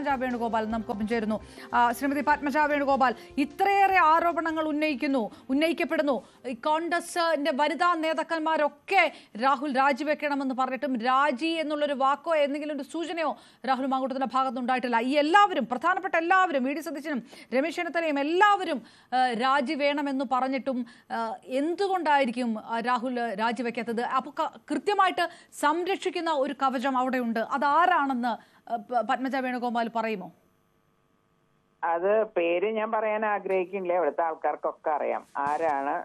പത്മജ വേണുഗോപാൽ നമുക്കൊപ്പം ചേരുന്നു. ശ്രീമതി പത്മജ വേണുഗോപാൽ, ഇത്രയേറെ ആരോപണങ്ങൾ ഉന്നയിക്കപ്പെടുന്നു. കോൺഗ്രസിന്റെ വനിതാ നേതാക്കന്മാരൊക്കെ രാഹുൽ രാജിവെക്കണമെന്ന് പറഞ്ഞിട്ടും രാജി എന്നുള്ളൊരു വാക്കോ എന്തെങ്കിലും ഒരു സൂചനയോ രാഹുൽ മാങ്കൂട്ടത്തിന്റെ ഭാഗത്തുനിന്നുണ്ടായിട്ടില്ല. ഈ എല്ലാവരും, പ്രധാനപ്പെട്ട എല്ലാവരും, വി ഡി സതീശനും രമേശ് ചെന്നിത്തലയും എല്ലാവരും രാജി വേണമെന്ന് പറഞ്ഞിട്ടും എന്തുകൊണ്ടായിരിക്കും രാഹുൽ രാജിവെക്കാത്തത്? അപ്പോൾ കൃത്യമായിട്ട് സംരക്ഷിക്കുന്ന ഒരു കവചം അവിടെയുണ്ട്. അതാരാണെന്ന് പത്മജ വേണുഗോപാൽ പറയുമോ? അത് പേര് ഞാൻ പറയാൻ ആഗ്രഹിക്കുന്നില്ല. ഇവിടുത്തെ ആൾക്കാർക്കൊക്കെ അറിയാം ആരാണ്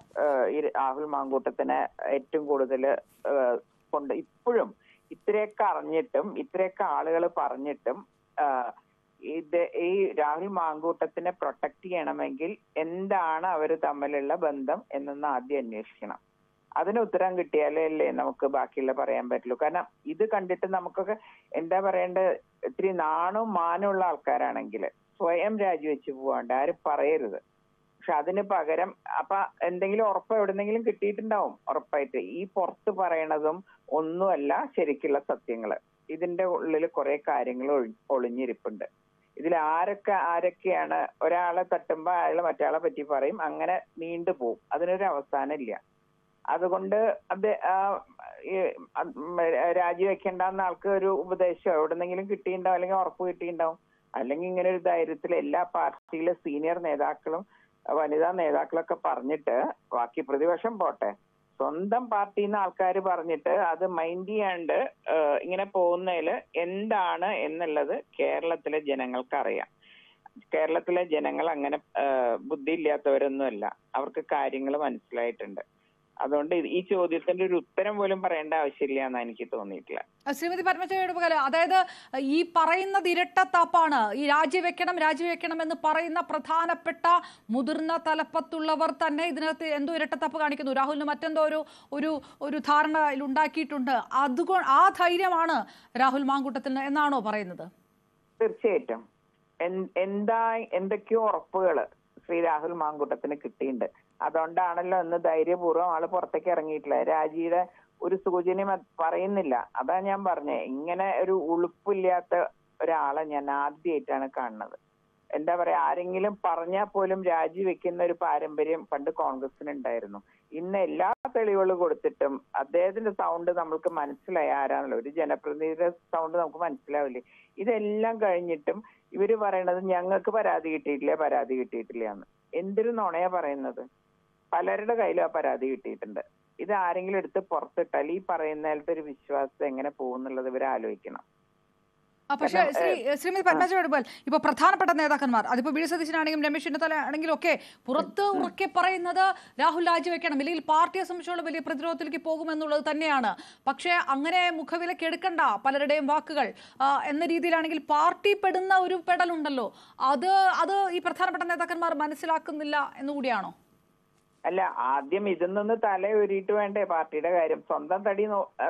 ഈ രാഹുൽ മാങ്കൂട്ടത്തിനെ ഏറ്റവും കൂടുതൽ കൊണ്ട് ഇപ്പോഴും ഇത്രയൊക്കെ അറിഞ്ഞിട്ടും ഇത്രയൊക്കെ ആളുകൾ പറഞ്ഞിട്ടും ഈ രാഹുൽ മാങ്കൂട്ടത്തിനെ പ്രൊട്ടക്ട് ചെയ്യണമെങ്കിൽ എന്താണ് അവർ തമ്മിലുള്ള ബന്ധം എന്നൊന്ന് ആദ്യം അന്വേഷിക്കണം. അതിന് ഉത്തരം കിട്ടിയാലേ അല്ലേ നമുക്ക് ബാക്കിയുള്ള പറയാൻ പറ്റുള്ളൂ. കാരണം ഇത് കണ്ടിട്ട് നമുക്കൊക്കെ എന്താ പറയേണ്ടത്, ഇത്തിരി നാണവും മാനമുള്ള ആൾക്കാരാണെങ്കിൽ സ്വയം രാജിവെച്ച് പോവാണ്ട് ആരും പറയരുത്. പക്ഷെ അതിന് പകരം അപ്പൊ എന്തെങ്കിലും ഉറപ്പ് എവിടെന്നെങ്കിലും കിട്ടിയിട്ടുണ്ടാവും. ഉറപ്പായിട്ട് ഈ പുറത്ത് പറയണതും ഒന്നുമല്ല ശരിക്കുള്ള സത്യങ്ങള്. ഇതിന്റെ ഉള്ളിൽ കുറെ കാര്യങ്ങൾ ഒളിഞ്ഞിരിപ്പുണ്ട്. ഇതിൽ ആരൊക്കെയാണ് ഒരാളെ തട്ടുമ്പോ അയാൾ മറ്റയാളെ പറ്റി പറയും, അങ്ങനെ നീണ്ടുപോകും. അതിനൊരു അവസാനം ഇല്ല. അതുകൊണ്ട് രാജിവെക്കേണ്ടെന്ന ആൾക്ക് ഒരു ഉപദേശം എവിടെന്നെങ്കിലും കിട്ടിയിട്ടുണ്ടാവും, അല്ലെങ്കിൽ ഉറപ്പ് കിട്ടിയിട്ടുണ്ടാവും. അല്ലെങ്കിൽ ഇങ്ങനെ ഒരു ധൈര്യത്തിൽ എല്ലാ പാർട്ടിയിലെ സീനിയർ നേതാക്കളും വനിതാ നേതാക്കളൊക്കെ പറഞ്ഞിട്ട് ബാക്കി പ്രതിപക്ഷം പോട്ടെ, സ്വന്തം പാർട്ടിയിൽ നിന്ന് ആൾക്കാർ പറഞ്ഞിട്ട് അത് മൈൻഡ് ചെയ്യാണ്ട് ഇങ്ങനെ പോകുന്നതില് എന്താണ് എന്നുള്ളത് കേരളത്തിലെ ജനങ്ങൾക്ക് അറിയാം. കേരളത്തിലെ ജനങ്ങൾ അങ്ങനെ ബുദ്ധിയില്ലാത്തവരൊന്നുമല്ല, അവർക്ക് കാര്യങ്ങൾ മനസ്സിലായിട്ടുണ്ട്. അതുകൊണ്ട് ഈ ചോദ്യത്തിന്റെ ഒരു ഉത്തരം പോലും പറയേണ്ട ആവശ്യമില്ല എന്നാണ് എനിക്ക് തോന്നിയിട്ടില്ല. ശ്രീമതി പത്മജ വേണുഗോപാൽ, അതായത് ഈ പറയുന്നത് ഇരട്ടത്താപ്പാണ്. ഈ രാജിവെക്കണം എന്ന് പറയുന്ന പ്രധാനപ്പെട്ട മുതിർന്ന തലപ്പത്തുള്ളവർ തന്നെ ഇതിനകത്ത് എന്തോ ഇരട്ടത്താപ്പ് കാണിക്കുന്നു. രാഹുലിന് മറ്റെന്തോ ഒരു ധാരണ ഉണ്ടാക്കിയിട്ടുണ്ട്. ആ ധൈര്യമാണ് രാഹുൽ മാങ്കൂട്ടത്തിന് എന്നാണോ പറയുന്നത്? തീർച്ചയായിട്ടും എന്തൊക്കെയോ ഉറപ്പുകള് ശ്രീ രാഹുൽ മാങ്കൂട്ടത്തിന് കിട്ടിയിട്ടുണ്ട്. അതുകൊണ്ടാണല്ലോ ഇന്ന് ധൈര്യപൂർവ്വം ആള് പുറത്തേക്ക് ഇറങ്ങിയിട്ടില്ല. രാജിയുടെ ഒരു സൂചനയും പറയുന്നില്ല. അതാ ഞാൻ പറഞ്ഞേ, ഇങ്ങനെ ഒരു ഉളുപ്പില്ലാത്ത ഒരാളെ ഞാൻ ആദ്യമായിട്ടാണ് കാണുന്നത്. എന്താ പറയാ, ആരെങ്കിലും പറഞ്ഞാൽ പോലും രാജിവെക്കുന്ന ഒരു പാരമ്പര്യം പണ്ട് കോൺഗ്രസിന് ഉണ്ടായിരുന്നു. ഇന്ന് എല്ലാ തെളിവുകളും കൊടുത്തിട്ടും അദ്ദേഹത്തിന്റെ സൗണ്ട് നമ്മൾക്ക് മനസ്സിലായി ആരാണല്ലോ. ഒരു ജനപ്രതിനിധിയുടെ സൗണ്ട് നമുക്ക് മനസ്സിലാവില്ലേ? ഇതെല്ലാം കഴിഞ്ഞിട്ടും ഇവര് പറയണത് ഞങ്ങൾക്ക് പരാതി കിട്ടിയിട്ടില്ല എന്ന്. എന്തൊരു നുണയാ പറയുന്നത്? പലരുടെ കയ്യിലും ആ പരാതി കിട്ടിയിട്ടുണ്ട്. ഇത് ആരെങ്കിലും എടുത്ത് പുറത്തിട്ടാൽ ഈ പറയുന്നതിലത്തെ ഒരു വിശ്വാസം എങ്ങനെ പോകുന്നുള്ളത് ഇവർ ആലോചിക്കണം. പക്ഷേ ശ്രീമതി പത്മജ വേണുഗോപാൽ, ഇപ്പൊ പ്രധാനപ്പെട്ട നേതാക്കന്മാർ, അതിപ്പോ വി ഡി സതീശനാണെങ്കിലും രമേശ് ചെന്നിത്തല ആണെങ്കിലും ഒക്കെ പുറത്ത് ഉറക്കെ പറയുന്നത് രാഹുൽ രാജിവെക്കണം, അല്ലെങ്കിൽ പാർട്ടിയെ സംബന്ധിച്ചുള്ള വലിയ പ്രതിരോധത്തിലേക്ക് പോകുമെന്നുള്ളത് തന്നെയാണ്. പക്ഷേ അങ്ങനെ മുഖവിലക്ക് എടുക്കണ്ട പലരുടെയും വാക്കുകൾ എന്ന രീതിയിലാണെങ്കിൽ പാർട്ടി പെടുന്ന ഒരു പെടലുണ്ടല്ലോ, അത് ഈ പ്രധാനപ്പെട്ട നേതാക്കന്മാർ മനസ്സിലാക്കുന്നില്ല എന്നുകൂടിയാണോ? അല്ല, ആദ്യം ഇതിന്നൊന്ന് തല ഉരിയിട്ട് വേണ്ടേ പാർട്ടിയുടെ കാര്യം? സ്വന്തം തടി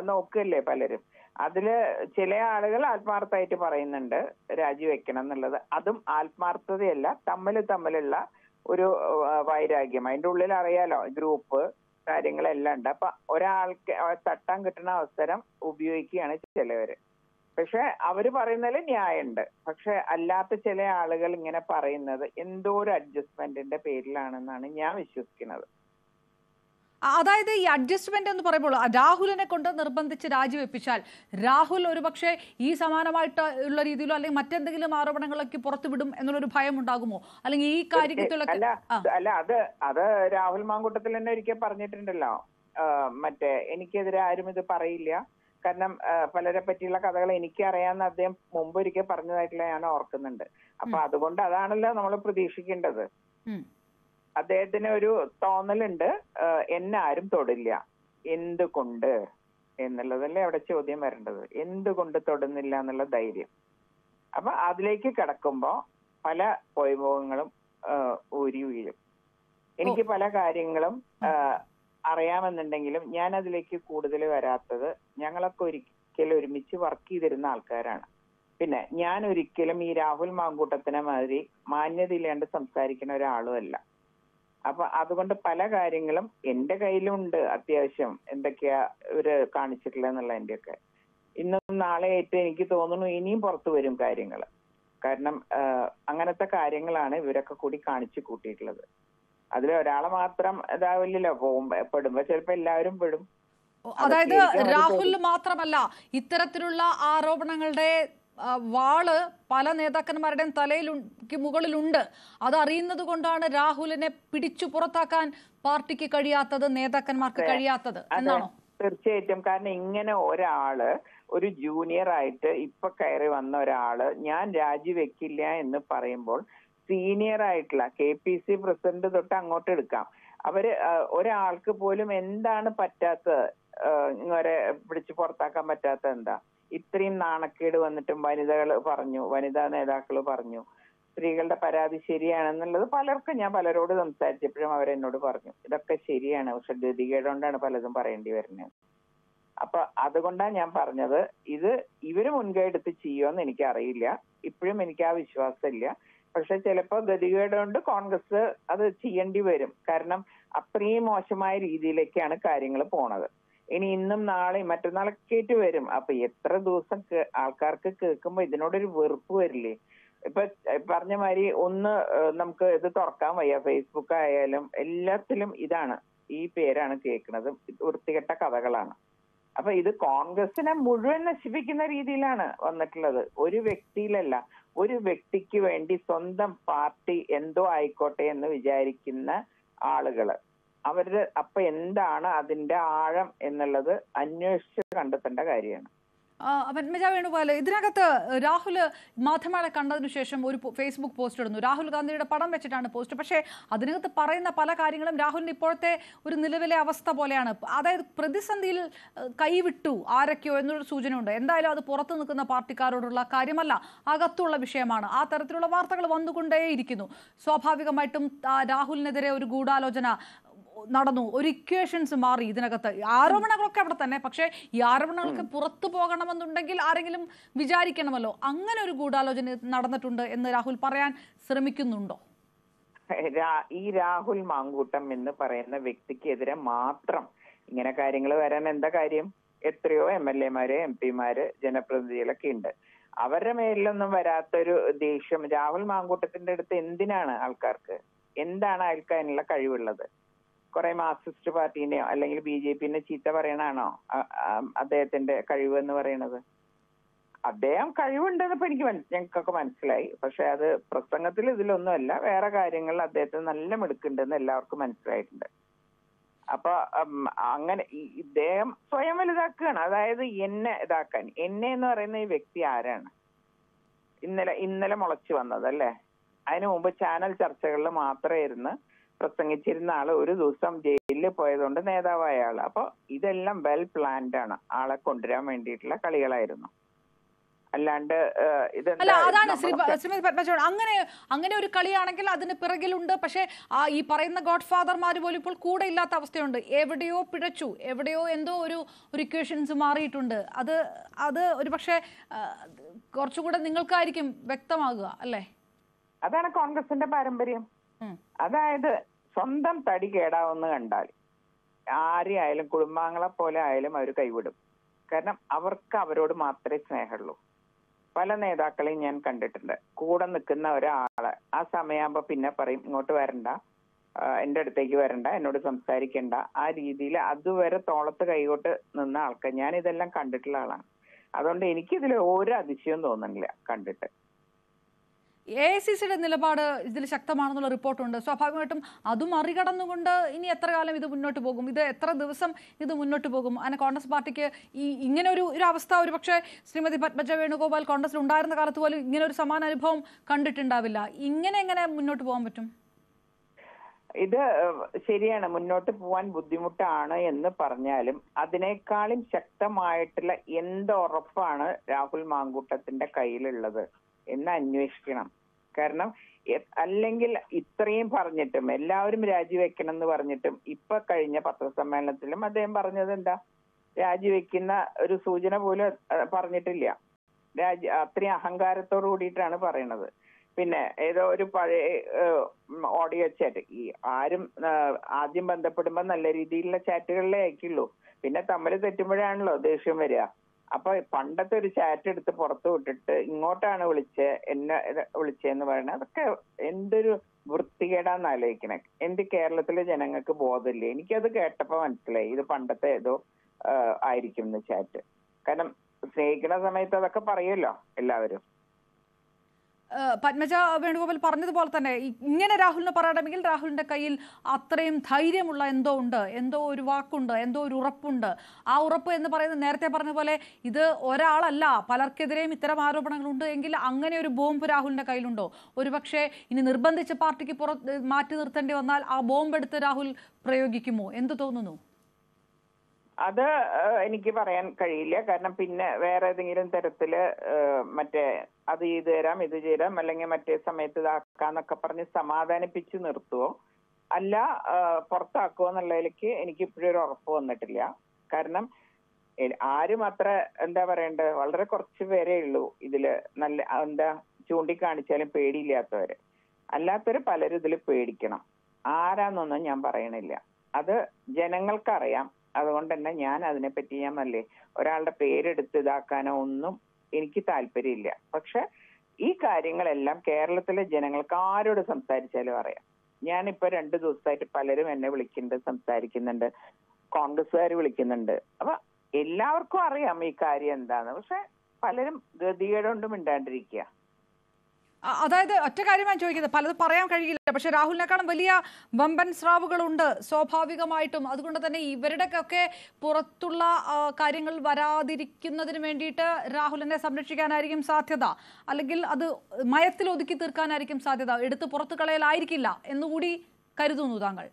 നോക്കുകയല്ലേ പലരും. അതില് ചില ആളുകൾ ആത്മാർത്ഥമായിട്ട് പറയുന്നുണ്ട് രാജിവെക്കണം എന്നുള്ളത്. അതും ആത്മാർത്ഥതയല്ല, തമ്മിലുള്ള ഒരു വൈരാഗ്യം. അതിന്റെ ഉള്ളിൽ അറിയാലോ, ഗ്രൂപ്പ് കാര്യങ്ങളെല്ലാം ഉണ്ട്. അപ്പൊ ഒരാൾക്ക് തട്ടാൻ കിട്ടുന്ന അവസരം ഉപയോഗിക്കുകയാണ് ചിലവര്. പക്ഷെ അവര് പറയുന്നതിൽ ന്യായമുണ്ട്. പക്ഷെ അല്ലാത്ത ചില ആളുകൾ ഇങ്ങനെ പറയുന്നത് എന്തോ ഒരു അഡ്ജസ്റ്റ്മെന്റിന്റെ പേരിലാണെന്നാണ് ഞാൻ വിശ്വസിക്കുന്നത്. അതായത് ഈ അഡ്ജസ്റ്റ്മെന്റ് എന്ന് പറയുമ്പോൾ രാഹുലിനെ കൊണ്ട് നിർബന്ധിച്ച് രാജിവെപ്പിച്ചാൽ രാഹുൽ ഒരുപക്ഷെ ഈ സമാനമായിട്ട് ഉള്ള രീതിയിലോ അല്ലെങ്കിൽ മറ്റെന്തെങ്കിലും ആരോപണങ്ങളൊക്കെ പുറത്തുവിടും എന്നുള്ളൊരു ഭയം ഉണ്ടാകുമോ? അല്ലെങ്കിൽ ഈ കാര്യത്തിലൊക്കെ അല്ല, അത് രാഹുൽ മാങ്കൂട്ടത്തിൽ തന്നെ ഒരിക്കൽ പറഞ്ഞിട്ടുണ്ടല്ലോ, മറ്റേ എനിക്കെതിരെ ആരും ഇത് പറയില്ല, കാരണം പലരെ പറ്റിയുള്ള കഥകൾ എനിക്കറിയാമെന്ന് അദ്ദേഹം മുമ്പ് ഒരിക്കൽ പറഞ്ഞതായിട്ടുള്ള ഞാൻ ഓർക്കുന്നുണ്ട്. അപ്പൊ അതുകൊണ്ട് അതാണല്ലോ നമ്മൾ പ്രതീക്ഷിക്കേണ്ടത്. അദ്ദേഹത്തിന് ഒരു തോന്നലുണ്ട്, എന്നെ ആരും തൊടില്ല. എന്തുകൊണ്ട് എന്നുള്ളതല്ലേ അവിടെ ചോദ്യം വരേണ്ടത്. എന്തുകൊണ്ട് തൊടുന്നില്ല എന്നുള്ള ധൈര്യം. അപ്പൊ അതിലേക്ക് കിടക്കുമ്പോ പല വൈഭവങ്ങളും ഊരി വീഴും. എനിക്ക് പല കാര്യങ്ങളും അറിയാമെന്നുണ്ടെങ്കിലും ഞാൻ അതിലേക്ക് കൂടുതൽ വരാത്തത്, ഞങ്ങളൊക്കെ ഒരിക്കലും ഒരുമിച്ച് വർക്ക് ചെയ്തിരുന്ന ആൾക്കാരാണ്. പിന്നെ ഞാൻ ഒരിക്കലും ഈ രാഹുൽ മാങ്കൂട്ടത്തിനെ മാതിരി മാന്യതയില്ലാണ്ട് സംസാരിക്കുന്ന ഒരാളും അല്ല. അപ്പൊ അതുകൊണ്ട് പല കാര്യങ്ങളും എന്റെ കയ്യിലുണ്ട്. അത്യാവശ്യം എന്തൊക്കെയാ ഇവര് കാണിച്ചിട്ടില്ല എന്നുള്ള എന്റെയൊക്കെ ഇന്നും നാളെ ആയിട്ട് എനിക്ക് തോന്നുന്നു ഇനിയും പുറത്തു വരും കാര്യങ്ങൾ. കാരണം അങ്ങനത്തെ കാര്യങ്ങളാണ് ഇവരൊക്കെ കൂടി കാണിച്ചു കൂട്ടിയിട്ടുള്ളത്. അതിൽ ഒരാളെ മാത്രം ഇതാവില്ലല്ലോ, പെടുമ്പോ ചിലപ്പോ എല്ലാവരും പെടും. അതായത് രാഹുൽ മാത്രമല്ല, ഇത്തരത്തിലുള്ള ആരോപണങ്ങളുടെ വാള് പല നേതാക്കന്മാരുടെയും മുകളിലുണ്ട്. അത് അറിയുന്നത് കൊണ്ടാണ് രാഹുലിനെ പിടിച്ചു പുറത്താക്കാൻ പാർട്ടിക്ക് കഴിയാത്തത്, നേതാക്കന്മാർക്ക് കഴിയാത്തത് എന്നാണോ? തീർച്ചയായിട്ടും. കാരണം ഇങ്ങനെ ഒരാള്, ഒരു ജൂനിയർ ആയിട്ട് ഇപ്പൊ കയറി വന്ന ഒരാള് ഞാൻ രാജിവെക്കില്ല എന്ന് പറയുമ്പോൾ, സീനിയർ ആയിട്ടുള്ള KPC പ്രസിഡന്റ് തൊട്ട് അങ്ങോട്ട് എടുക്കാം, അവര് ഒരാൾക്ക് പോലും എന്താണ് പറ്റാത്തത്, ഇവരെ പിടിച്ചു പുറത്താക്കാൻ പറ്റാത്തത് എന്താ? ഇത്രയും നാണക്കേട് വന്നിട്ടും വനിതാ നേതാക്കൾ പറഞ്ഞു സ്ത്രീകളുടെ പരാതി ശരിയാണെന്നുള്ളത് ഞാൻ പലരോട് സംസാരിച്ചപ്പോഴും അവരെന്നോട് പറഞ്ഞു ഇതൊക്കെ ശരിയാണ്, പക്ഷെ ഗതികേടുകൊണ്ടാണ് പലതും പറയേണ്ടി വരുന്നത്. അപ്പൊ അതുകൊണ്ടാണ് ഞാൻ പറഞ്ഞത്, ഇത് ഇവര് മുൻകൈ എടുത്ത് ചെയ്യുമെന്ന് എനിക്കറിയില്ല. ഇപ്പോഴും എനിക്ക് ആ വിശ്വാസമില്ല. പക്ഷെ ചിലപ്പോ ഗതികേടുകൊണ്ട് കോൺഗ്രസ് അത് ചെയ്യേണ്ടി വരും. കാരണം അത്രയും മോശമായ രീതിയിലേക്കാണ് കാര്യങ്ങൾ പോണത്. ഇനി ഇന്നും നാളെയും മറ്റന്നാളൊക്കെ ആയിട്ട് വരും. അപ്പൊ എത്ര ദിവസം ആൾക്കാർക്ക് കേൾക്കുമ്പോ ഇതിനോടൊരു വെറുപ്പ് വരില്ലേ? ഇപ്പൊ പറഞ്ഞ മാതിരി നമുക്ക് ഇത് തുറക്കാൻ വയ്യ. ഫേസ്ബുക്ക് ആയാലും എല്ലാത്തിലും ഈ പേരാണ് കേൾക്കുന്നത്. വൃത്തികെട്ട കഥകളാണ്. അപ്പൊ ഇത് കോൺഗ്രസിനെ മുഴുവൻ നശിപ്പിക്കുന്ന രീതിയിലാണ് വന്നിട്ടുള്ളത്. ഒരു വ്യക്തിയിലല്ല, ഒരു വ്യക്തിക്ക് വേണ്ടി സ്വന്തം പാർട്ടി എന്തോ ആയിക്കോട്ടെ എന്ന് വിചാരിക്കുന്ന ആളുകള്, അപ്പൊ എന്താണ് അതിന്റെ ആഴം എന്നുള്ളത് അന്വേഷിച്ച് കണ്ടെത്തേണ്ട കാര്യമാണ്. പത്മജ വേണുഗോപാൽ, ഇതിനകത്ത് രാഹുൽ മാധ്യമങ്ങളെ കണ്ടതിനു ശേഷം ഒരു ഫേസ്ബുക്ക് പോസ്റ്റ് ഇടുന്നു. രാഹുൽ ഗാന്ധിയുടെ പടം വെച്ചിട്ടാണ് പോസ്റ്റ്. പക്ഷേ അതിനകത്ത് പറയുന്ന പല കാര്യങ്ങളും രാഹുലിന്റെ ഇപ്പോഴത്തെ ഒരു നിലവിലെ അവസ്ഥ പോലെയാണ്. അതായത് പ്രതിസന്ധിയിൽ കൈവിട്ടു ആരൊക്കെയോ എന്നൊരു സൂചനയുണ്ട്. എന്തായാലും അത് പുറത്തു നിൽക്കുന്ന പാർട്ടിക്കാരോടുള്ള കാര്യമല്ല, അകത്തുള്ള വിഷയമാണ്. ആ തരത്തിലുള്ള വാർത്തകൾ വന്നുകൊണ്ടേയിരിക്കുന്നു. സ്വാഭാവികമായിട്ടും രാഹുലിനെതിരെ ഒരു ഗൂഢാലോചന നടന്നു, ഒരു ഇക്വേഷൻസ് മാറി ഇതിനകത്ത്. ആരോപണങ്ങളൊക്കെ അവിടെ തന്നെ, പക്ഷേ ഈ ആരോപണങ്ങൾക്ക് പുറത്തു പോകണമെന്നുണ്ടെങ്കിൽ ആരെങ്കിലും വിചാരിക്കണമല്ലോ. അങ്ങനെ ഒരു ഗൂഢാലോചന നടന്നിട്ടുണ്ട് എന്ന് രാഹുൽ പറയാൻ ശ്രമിക്കുന്നുണ്ടോ? ഈ രാഹുൽ മാങ്കൂട്ടം എന്ന് പറയുന്ന വ്യക്തിക്കെതിരെ മാത്രം ഇങ്ങനെ കാര്യങ്ങൾ വരാൻ എന്താ കാര്യം? എത്രയോ MLA-മാര്, MP-മാര്, ജനപ്രതിനിധികളൊക്കെ ഉണ്ട്. അവരുടെ മേലിലൊന്നും വരാത്തൊരു ദേഷ്യം രാഹുൽ മാങ്കൂട്ടത്തിന്റെ അടുത്ത് എന്തിനാണ് ആൾക്കാർക്ക്? എന്താണ് അയാൾക്ക് അതിനുള്ള കഴിവുള്ളത്? കുറെ മാർക്സിസ്റ്റ് പാർട്ടീനെയോ അല്ലെങ്കിൽ BJP-നെ ചീത്ത പറയണാണോ അദ്ദേഹത്തിന്റെ കഴിവ് എന്ന് പറയുന്നത്? അദ്ദേഹം കഴിവുണ്ടെന്ന് ഇപ്പൊ ഞങ്ങൾക്കൊക്കെ മനസ്സിലായി. പക്ഷെ അത് പ്രസംഗത്തിൽ ഇതിലൊന്നുമല്ല, വേറെ കാര്യങ്ങളിൽ അദ്ദേഹത്തിന് നല്ല മിടുക്കുണ്ടെന്ന് എല്ലാവർക്കും മനസ്സിലായിട്ടുണ്ട്. അപ്പൊ അങ്ങനെ ഇദ്ദേഹം സ്വയം വലുതാക്കുകയാണ്. അതായത് എന്നെ ഇതാക്കാൻ. എന്നെ എന്ന് പറയുന്ന ഈ വ്യക്തി ആരാണ്? ഇന്നലെ മുളച്ചു വന്നതല്ലേ? അതിനു മുമ്പ് ചാനൽ ചർച്ചകളിൽ മാത്രമായിരുന്നു പ്രസംഗിച്ചിരുന്ന ആള് ഒരു ദിവസം ജയിലിൽ പോയതുകൊണ്ട് നേതാവായ ആള്. അപ്പൊ ഇതെല്ലാം വെൽ പ്ലാൻഡ് ആണ്. ആളെ കൊണ്ടുവരാൻ വേണ്ടിയിട്ടുള്ള കളികളായിരുന്നു. അല്ലാണ്ട് അതാണ് ശ്രീമതി പത്മജ, അങ്ങനെ ഒരു കളിയാണെങ്കിൽ അതിന് പിറകിലുണ്ട്. പക്ഷെ ഈ പറയുന്ന ഗോഡ് ഫാദർമാർ പോലും ഇപ്പോൾ കൂടെ ഇല്ലാത്ത അവസ്ഥയുണ്ട്. എവിടെയോ പിഴച്ചു, എവിടെയോ എന്തോ ഒരു ഇക്വേഷൻസ് മാറിയിട്ടുണ്ട്. അത് ഒരു പക്ഷേ കുറച്ചുകൂടെ നിങ്ങൾക്കായിരിക്കും വ്യക്തമാകുക അല്ലേ? അതാണ് കോൺഗ്രസിന്റെ പാരമ്പര്യം. അതായത് സ്വന്തം തടി കേടാവെന്ന് കണ്ടാൽ ആരെയായാലും, കുടുംബാംഗങ്ങളെ പോലെ ആയാലും അവർ കൈവിടും. കാരണം അവർക്ക് അവരോട് മാത്രമേ സ്നേഹമുള്ളൂ. പല നേതാക്കളെയും ഞാൻ കണ്ടിട്ടുണ്ട്. കൂടെ നിൽക്കുന്ന ഒരാളെ ആ സമയമാകുമ്പോ പിന്നെ പറയും ഇങ്ങോട്ട് വരണ്ട, എന്റെ അടുത്തേക്ക് വരണ്ട, എന്നോട് സംസാരിക്കണ്ട. ആ രീതിയിൽ അതുവരെ തോളത്ത് കൈകോട്ട് നിന്ന ആൾക്കാർ ഞാൻ ഇതെല്ലാം കണ്ടിട്ടുള്ള ആളാണ്. അതുകൊണ്ട് എനിക്കിതിൽ ഒരു അതിശയവും തോന്നുന്നില്ല കണ്ടിട്ട്. AICCയുടെ നിലപാട് ഇതിൽ ശക്തമാണെന്നുള്ള റിപ്പോർട്ടുണ്ട്. സ്വാഭാവികമായിട്ടും അത് മറികടന്നുകൊണ്ട് ഇനി എത്ര കാലം ഇത് മുന്നോട്ട് പോകും? ഇത് എത്ര ദിവസം ഇത് മുന്നോട്ട് പോകും? അങ്ങനെ കോൺഗ്രസ് പാർട്ടിക്ക് ഇങ്ങനെ ഒരു അവസ്ഥ ഒരു പക്ഷേ ശ്രീമതി പത്മജ വേണുഗോപാൽ കോൺഗ്രസിൽ ഉണ്ടായിരുന്ന കാലത്ത് പോലും ഇങ്ങനെ ഒരു സമാന അനുഭവം കണ്ടിട്ടുണ്ടാവില്ല. എങ്ങനെ മുന്നോട്ട് പോകാൻ പറ്റും? ഇത് ശരിയാണ്, മുന്നോട്ട് പോവാൻ ബുദ്ധിമുട്ടാണ് എന്ന് പറഞ്ഞാലും അതിനേക്കാളും ശക്തമായിട്ടുള്ള എന്തുറപ്പാണ് രാഹുൽ മാങ്കൂട്ടത്തിന്റെ കയ്യിലുള്ളത് എന്ന് അന്വേഷിക്കണം. കാരണം അല്ലെങ്കിൽ ഇത്രയും പറഞ്ഞിട്ടും എല്ലാവരും രാജിവെക്കണം എന്ന് പറഞ്ഞിട്ടും ഇപ്പൊ കഴിഞ്ഞ പത്രസമ്മേളനത്തിലും അദ്ദേഹം പറഞ്ഞത് എന്താ? രാജിവെക്കുന്ന ഒരു സൂചന പോലും പറഞ്ഞിട്ടില്ല. അത്രയും അഹങ്കാരത്തോടു കൂടിയിട്ടാണ് പറയണത്. പിന്നെ ഏതോ ഒരു പഴയ ഓഡിയോ ചാറ്റ്, ഈ ആരും ആദ്യം ബന്ധപ്പെടുമ്പോ നല്ല രീതിയിലുള്ള ചാറ്റുകളിലേ അയക്കുള്ളൂ. പിന്നെ തമ്മിൽ തെറ്റുമ്പോഴാണല്ലോ ദേഷ്യം വരിക. അപ്പൊ പണ്ടത്തെ ഒരു ചാറ്റ് എടുത്ത് പുറത്തു വിട്ടിട്ട് ഇങ്ങോട്ടാണ് എന്നെ വിളിച്ചതെന്ന് പറയുന്നത് അതൊക്കെ എന്തൊരു വൃത്തികേടാന്ന് ആലോചിക്കണേ. കേരളത്തിലെ ജനങ്ങൾക്ക് ബോധമില്ലേ? എനിക്കത് കേട്ടപ്പോ മനസ്സിലായി ഇത് പണ്ടത്തെ ഏതോ ആയിരിക്കും ചാറ്റ്. കാരണം സ്നേഹിക്കുന്ന സമയത്ത് അതൊക്കെ പറയുമല്ലോ എല്ലാവരും. പത്മജ വേണുഗോപാൽ പറഞ്ഞതുപോലെ തന്നെ ഇങ്ങനെ രാഹുലിന് പറയണമെങ്കിൽ രാഹുലിന്റെ കയ്യിൽ അത്രയും ധൈര്യമുള്ള എന്തോ ഉണ്ട്, എന്തോ ഒരു വാക്കുണ്ട്, എന്തോ ഒരു ഉറപ്പുണ്ട്. ആ ഉറപ്പ് എന്ന് പറയുന്നത് നേരത്തെ പറഞ്ഞ പോലെ ഇത് ഒരാളല്ല, പലർക്കെതിരെയും ഇത്തരം ആരോപണങ്ങളുണ്ട് എങ്കിൽ അങ്ങനെ ഒരു ബോംബ് രാഹുലിന്റെ കയ്യിലുണ്ടോ? ഒരുപക്ഷെ ഇനി നിർബന്ധിച്ച് പാർട്ടിക്ക് മാറ്റി നിർത്തേണ്ടി വന്നാൽ ആ ബോംബ് എടുത്ത് രാഹുൽ പ്രയോഗിക്കുമോ? എന്ത് തോന്നുന്നു? അത് എനിക്ക് പറയാൻ കഴിയില്ല. കാരണം പിന്നെ വേറെ ഏതെങ്കിലും തരത്തില് മറ്റേ അത് ചെയ്തു തരാം, ഇത് ചെയ്താം, അല്ലെങ്കിൽ മറ്റേ സമയത്ത് ഇതാക്കാന്നൊക്കെ പറഞ്ഞ് സമാധാനിപ്പിച്ച് നിർത്തുവോ അല്ല പുറത്താക്കുവോ എന്നുള്ളതിലേക്ക് എനിക്ക് ഇപ്പോഴും ഒരു ഉറപ്പ് വന്നിട്ടില്ല. കാരണം ആരും അത്ര എന്താ പറയണ്ടത്, വളരെ കുറച്ച് പേരേ ഉള്ളൂ ഇതില് നല്ല ചൂണ്ടിക്കാണിച്ചാലും പേടിയില്ലാത്തവര്. അല്ലാത്തവര് പലരും ഇതിൽ പേടിക്കണം. ആരാന്നൊന്നും ഞാൻ പറയണില്ല, അത് ജനങ്ങൾക്കറിയാം. അതുകൊണ്ട് തന്നെ ഞാൻ അതിനെപ്പറ്റി ഒരാളുടെ പേരെടുത്ത് ഇതാക്കാനോ ഒന്നും എനിക്ക് താല്പര്യമില്ല. പക്ഷെ ഈ കാര്യങ്ങളെല്ലാം കേരളത്തിലെ ജനങ്ങൾക്ക് ആരോട് സംസാരിച്ചാലും അറിയാം. ഞാനിപ്പോ 2 ദിവസമായിട്ട് പലരും എന്നെ വിളിക്കുന്നുണ്ട്, സംസാരിക്കുന്നുണ്ട്, കോൺഗ്രസ്സുകാർ വിളിക്കുന്നുണ്ട്. അപ്പൊ എല്ലാവർക്കും അറിയാം ഈ കാര്യം എന്താന്ന്. പക്ഷെ പലരും ഗതികേടുകൊണ്ട് മിണ്ടാണ്ടിരിക്കുക. അതായത് ഒറ്റ കാര്യമാണ് ചോദിക്കുന്നത്, പലതും പറയാൻ കഴിയില്ല. പക്ഷെ രാഹുലിനെക്കാളും വലിയ വമ്പൻ സ്രാവുകളുണ്ട് സ്വാഭാവികമായിട്ടും. അതുകൊണ്ട് തന്നെ ഇവരുടെയൊക്കെ പുറത്തുള്ള കാര്യങ്ങൾ വരാതിരിക്കുന്നതിന് വേണ്ടിയിട്ട് രാഹുലിനെ സംരക്ഷിക്കാനായിരിക്കും സാധ്യത, അല്ലെങ്കിൽ അത് മയത്തിൽ ഒതുക്കി തീർക്കാനായിരിക്കും സാധ്യത, എടുത്ത് പുറത്തു കളയലായിരിക്കില്ല എന്നുകൂടി കരുതുന്നു താങ്കൾ?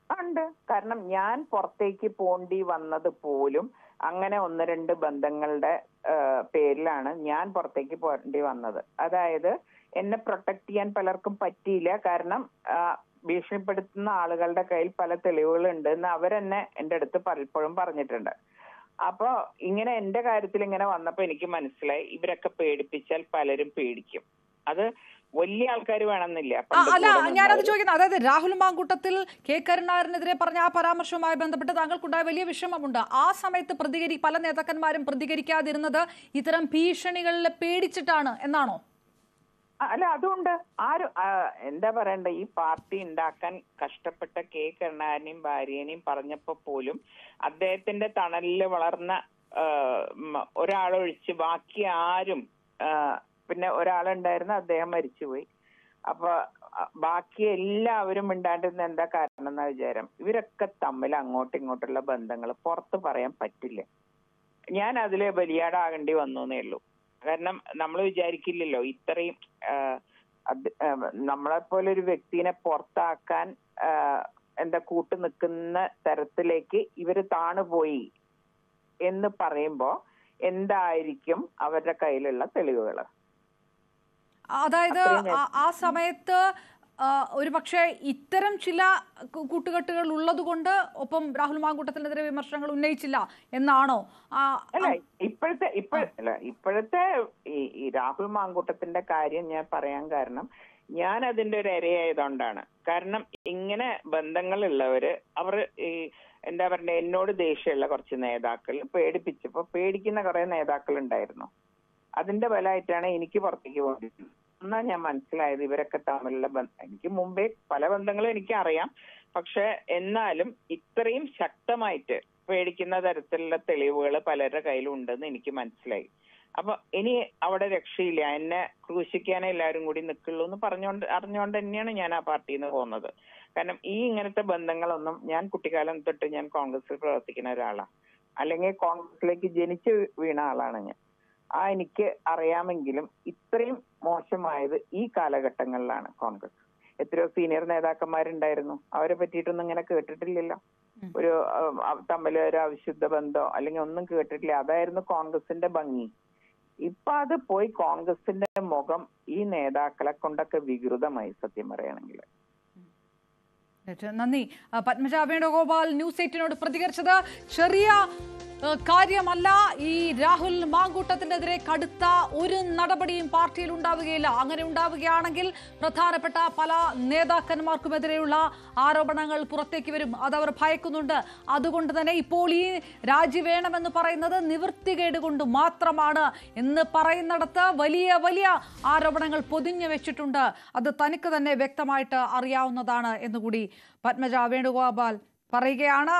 ഉണ്ട്. കാരണം ഞാൻ പുറത്തേക്ക് പോണ്ടി വന്നത് പോലും അങ്ങനെ 1-2 ബന്ധങ്ങളുടെ പേരിലാണ് ഞാൻ പുറത്തേക്ക് പോകേണ്ടി വന്നത്. അതായത് എന്നെ പ്രൊട്ടക്ട് ചെയ്യാൻ പലർക്കും പറ്റിയില്ല. കാരണം ഭീഷണിപ്പെടുത്തുന്ന ആളുകളുടെ കയ്യിൽ പല തെളിവുകളുണ്ട് എന്ന് അവരെന്നെ എൻ്റെ അടുത്ത് പലപ്പോഴും പറഞ്ഞിട്ടുണ്ട്. അപ്പൊ ഇങ്ങനെ എന്റെ കാര്യത്തിൽ ഇങ്ങനെ വന്നപ്പോ എനിക്ക് മനസ്സിലായി ഇവരൊക്കെ പേടിപ്പിച്ചാൽ പലരും പേടിക്കും. അത് വലിയ ആൾക്കാർ വേണമെന്നില്ല. അല്ല, ഞാനത് ചോദിക്കുന്നത്, അതായത് രാഹുൽ മാങ്കൂട്ടത്തിൽ കെ കരുണാകരനെതിരെ പറഞ്ഞ ആ പരാമർശവുമായി ബന്ധപ്പെട്ട് താങ്കൾക്കുണ്ടായ വലിയ വിഷമമുണ്ട്. ആ സമയത്ത് പല നേതാക്കന്മാരും പ്രതികരിക്കാതിരുന്നത് ഇത്തരം ഭീഷണികളിൽ പേടിച്ചിട്ടാണ് എന്നാണോ? അല്ല, അതുകൊണ്ട് എന്താ പറയണ്ട, ഈ പാർട്ടി ഉണ്ടാക്കാൻ കഷ്ടപ്പെട്ട കെ കരുണാകരനെയും ഭാര്യനെയും പറഞ്ഞപ്പോ പോലും അദ്ദേഹത്തിന്റെ തണലിൽ വളർന്ന ഒരാളൊഴിച്ച് ബാക്കി ആരും, പിന്നെ ഒരാളുണ്ടായിരുന്നു, അദ്ദേഹം മരിച്ചുപോയി. അപ്പൊ ബാക്കി എല്ലാവരും മിണ്ടാണ്ടിരുന്ന എന്താ കാരണം എന്ന വിചാരം, ഇവരൊക്കെ തമ്മിൽ അങ്ങോട്ടും ഇങ്ങോട്ടുള്ള ബന്ധങ്ങൾ പുറത്ത് പറയാൻ പറ്റില്ല. ഞാൻ അതില് ബലിയാടാകേണ്ടി വന്നേ ഉള്ളൂ. കാരണം നമ്മൾ വിചാരിക്കില്ലല്ലോ ഇത്രയും നമ്മളെപ്പോലെ ഒരു വ്യക്തിനെ പുറത്താക്കാൻ കൂട്ടു നിൽക്കുന്ന തരത്തിലേക്ക് ഇവര് താണുപോയി എന്ന് പറയുമ്പോ എന്തായിരിക്കും അവരുടെ കയ്യിലുള്ള തെളിവുകൾ. അതായത് ആ സമയത്ത് ഒരുപക്ഷെ ഇത്തരം ചില കൂട്ടുകെട്ടുകൾ ഉള്ളത് കൊണ്ട് ഒപ്പം രാഹുൽ മാങ്കൂട്ടത്തിനെതിരെ വിമർശനങ്ങൾ ഉന്നയിച്ചില്ല എന്നാണോ? അല്ല, ഇപ്പോഴത്തെ ഈ രാഹുൽ മാങ്കൂട്ടത്തിന്റെ കാര്യം ഞാൻ പറയാൻ കാരണം ഞാൻ അതിന്റെ ഒരു ഇരയായതുകൊണ്ടാണ്. കാരണം ഇങ്ങനെ ബന്ധങ്ങളുള്ളവര് അവർ എന്താ പറയുക, എന്നോട് ദേഷ്യമുള്ള കുറച്ച് നേതാക്കൾ പേടിപ്പിച്ചപ്പോ പേടിക്കുന്ന കുറെ നേതാക്കൾ ഉണ്ടായിരുന്നു. അതിന്റെ ഫലമായിട്ടാണ് എനിക്ക് പുറത്തേക്ക് പോകുന്നത്. എന്നാ ഞാൻ മനസ്സിലായത് ഇവരൊക്കെ തമ്മിലുള്ള ബന്ധം. എനിക്ക് മുമ്പേ പല ബന്ധങ്ങളും എനിക്ക് അറിയാം, പക്ഷെ എന്നാലും ഇത്രയും ശക്തമായിട്ട് പേടിക്കുന്ന തരത്തിലുള്ള തെളിവുകൾ പലരുടെ കയ്യിലും ഉണ്ടെന്ന് എനിക്ക് മനസ്സിലായി. അപ്പൊ ഇനി അവിടെ രക്ഷയില്ല, എന്നെ ക്രൂശിക്കാനേ എല്ലാവരും കൂടി നിൽക്കുള്ളൂ എന്ന് അറിഞ്ഞുകൊണ്ട് തന്നെയാണ് ഞാൻ ആ പാർട്ടിയിൽ നിന്ന് പോകുന്നത്. കാരണം ഈ ഇങ്ങനത്തെ ബന്ധങ്ങളൊന്നും, ഞാൻ കുട്ടിക്കാലം തൊട്ട് ഞാൻ കോൺഗ്രസിൽ പ്രവർത്തിക്കുന്ന ഒരാളാണ്, അല്ലെങ്കിൽ കോൺഗ്രസിലേക്ക് ജനിച്ചു വീണ ആളാണ് ഞാൻ. എനിക്ക് അറിയാമെങ്കിലും ഇത്രയും മോശമായത് ഈ കാലഘട്ടങ്ങളിലാണ് കോൺഗ്രസ്. എത്രയോ സീനിയർ നേതാക്കന്മാരുണ്ടായിരുന്നു, അവരെ പറ്റിയിട്ടൊന്നും ഇങ്ങനെ കേട്ടിട്ടില്ലല്ലോ. ഒരു തമ്മിൽ ഒരു അവിശുദ്ധ ബന്ധോ അല്ലെങ്കിൽ ഒന്നും കേട്ടിട്ടില്ല. അതായിരുന്നു കോൺഗ്രസിന്റെ ഭംഗി. ഇപ്പൊ അത് പോയി കോൺഗ്രസിന്റെ മുഖം ഈ നേതാക്കളെ കൊണ്ടൊക്കെ വികൃതമായി, സത്യം പറയുകയാണെങ്കിൽ. നന്ദി. പത്മജ വേണുഗോപാൽ ന്യൂസ് 8നോട് പ്രതികരിച്ചത്. ചെറിയ കാര്യമല്ല. ഈ രാഹുൽ മാങ്കൂട്ടത്തിനെതിരെ കടുത്ത ഒരു നടപടിയും പാർട്ടിയിൽ ഉണ്ടാവുകയില്ല. അങ്ങനെ ഉണ്ടാവുകയാണെങ്കിൽ പ്രധാനപ്പെട്ട പല നേതാക്കന്മാർക്കുമെതിരെയുള്ള ആരോപണങ്ങൾ പുറത്തേക്ക് വരും. അതവർ ഭയക്കുന്നുണ്ട്. അതുകൊണ്ട് തന്നെ ഇപ്പോൾ ഈ രാജി വേണമെന്ന് പറയുന്നത് നിവൃത്തികേട് കൊണ്ട് മാത്രമാണ് എന്ന് പറയുന്നിടത്ത് വലിയ വലിയ ആരോപണങ്ങൾ പൊതിഞ്ഞു വെച്ചിട്ടുണ്ട്. അത് തനിക്ക് തന്നെ വ്യക്തമായിട്ട് അറിയാവുന്നതാണ് എന്നുകൂടി പത്മജ വേണുഗോപാൽ പറയുകയാണ്.